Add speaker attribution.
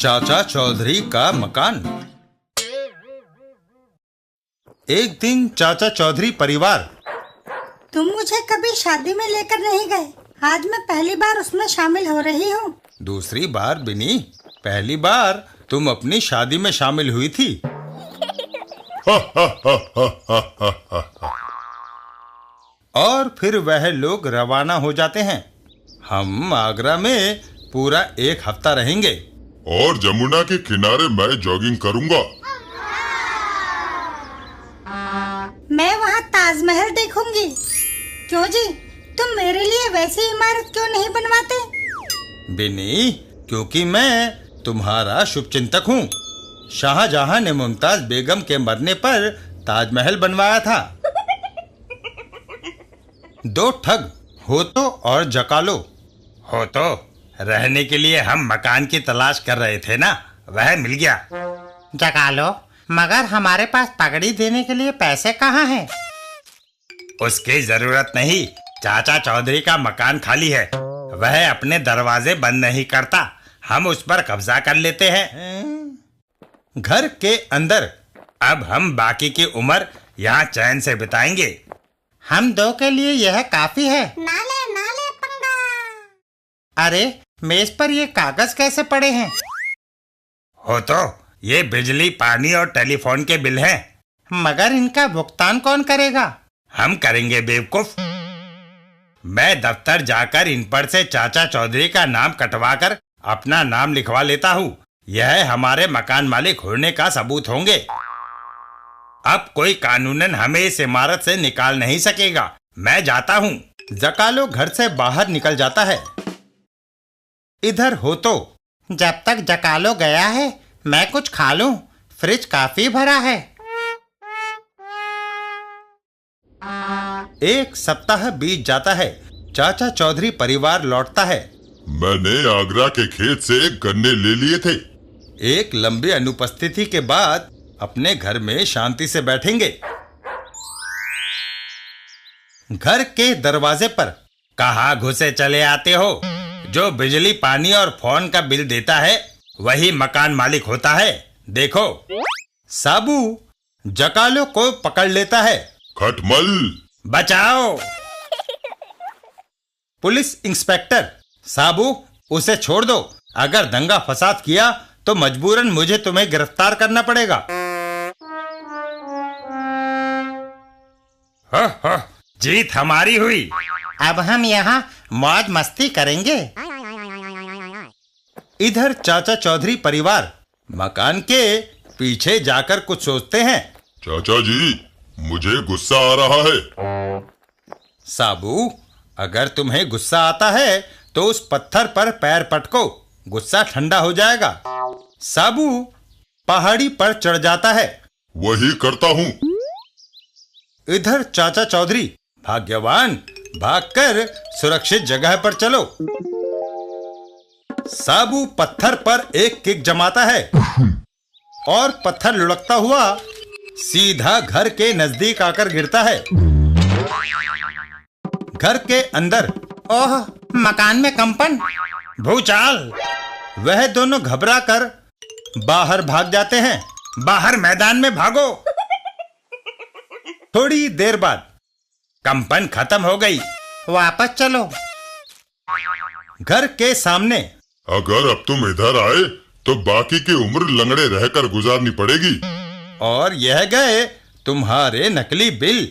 Speaker 1: चाचा चौधरी का मकान। एक दिन चाचा चौधरी परिवार।
Speaker 2: तुम मुझे कभी शादी में लेकर नहीं गए, आज मैं पहली बार उसमें शामिल हो रही हूँ।
Speaker 1: दूसरी बार बिनी, पहली बार तुम अपनी शादी में शामिल हुई थी। और फिर वह लोग रवाना हो जाते हैं। हम आगरा में पूरा एक हफ्ता रहेंगे
Speaker 3: और जमुना के किनारे मैं जॉगिंग करूंगा।
Speaker 2: मैं वहाँ ताजमहल देखूंगी। क्यों जी, तुम मेरे लिए वैसी इमारत क्यों नहीं बनवाते?
Speaker 1: बिनी, क्योंकि मैं तुम्हारा शुभचिंतक हूँ। शाहजहां ने मुमताज बेगम के मरने पर ताजमहल बनवाया था। दो ठग, होतो और जकालो। होतो, रहने के लिए हम मकान की तलाश कर रहे थे ना, वह मिल गया।
Speaker 4: जकालो, मगर हमारे पास पगड़ी देने के लिए पैसे कहाँ हैं?
Speaker 1: उसकी जरूरत नहीं, चाचा चौधरी का मकान खाली है, वह अपने दरवाजे बंद नहीं करता, हम उस पर कब्जा कर लेते हैं। घर के अंदर अब हम बाकी की उम्र यहाँ चैन से बिताएंगे।
Speaker 4: हम दो के लिए यह काफी है।
Speaker 2: नाले नाले पंगा।
Speaker 4: अरे, मेज पर ये कागज कैसे पड़े हैं?
Speaker 1: हो तो ये बिजली, पानी और टेलीफोन के बिल हैं।
Speaker 4: मगर इनका भुगतान कौन करेगा?
Speaker 1: हम करेंगे बेवकूफ। मैं दफ्तर जाकर इन पर से चाचा चौधरी का नाम कटवाकर अपना नाम लिखवा लेता हूँ। यह हमारे मकान मालिक होने का सबूत होंगे। अब कोई कानूनन हमें इस इमारत से निकाल नहीं सकेगा। मैं जाता हूँ। जकालो घर से बाहर निकल जाता है। इधर हो तो
Speaker 4: जब तक जकालो गया है मैं कुछ खा लूं, फ्रिज काफी भरा है।
Speaker 1: एक सप्ताह बीत जाता है। चाचा चौधरी परिवार लौटता है।
Speaker 3: मैंने आगरा के खेत से गन्ने ले लिए थे।
Speaker 1: एक लंबी अनुपस्थिति के बाद अपने घर में शांति से बैठेंगे। घर के दरवाजे पर कहाँ घुसे चले आते हो? जो बिजली, पानी और फोन का बिल देता है वही मकान मालिक होता है। देखो, साबू जकालो को पकड़ लेता है।
Speaker 3: खटमल,
Speaker 1: बचाओ! पुलिस इंस्पेक्टर, साबू उसे छोड़ दो। अगर दंगा फसाद किया तो मजबूरन मुझे तुम्हें गिरफ्तार करना पड़ेगा। हो, जीत हमारी हुई।
Speaker 4: अब हम यहाँ मौज मस्ती करेंगे।
Speaker 1: इधर चाचा चौधरी परिवार मकान के पीछे जाकर कुछ सोचते हैं।
Speaker 3: चाचा जी, मुझे गुस्सा आ रहा है।
Speaker 1: साबू, अगर तुम्हें गुस्सा आता है तो उस पत्थर पर पैर पटको, गुस्सा ठंडा हो जाएगा। साबू पहाड़ी पर चढ़ जाता है।
Speaker 3: वही करता हूँ।
Speaker 1: इधर चाचा चौधरी भाग्यवान, भागकर सुरक्षित जगह पर चलो। साबू पत्थर पर एक किक जमाता है और पत्थर लुढ़कता हुआ सीधा घर के नजदीक आकर गिरता है। घर के अंदर
Speaker 4: ओह, मकान में कंपन,
Speaker 1: भूचाल। वह दोनों घबरा कर बाहर भाग जाते हैं। बाहर मैदान में भागो। थोड़ी देर बाद कंपन खत्म हो गई।
Speaker 4: वापस चलो।
Speaker 1: घर के सामने
Speaker 3: अगर अब तुम इधर आए तो बाकी की उम्र लंगड़े रहकर गुजारनी पड़ेगी।
Speaker 1: और यह गए तुम्हारे नकली बिल।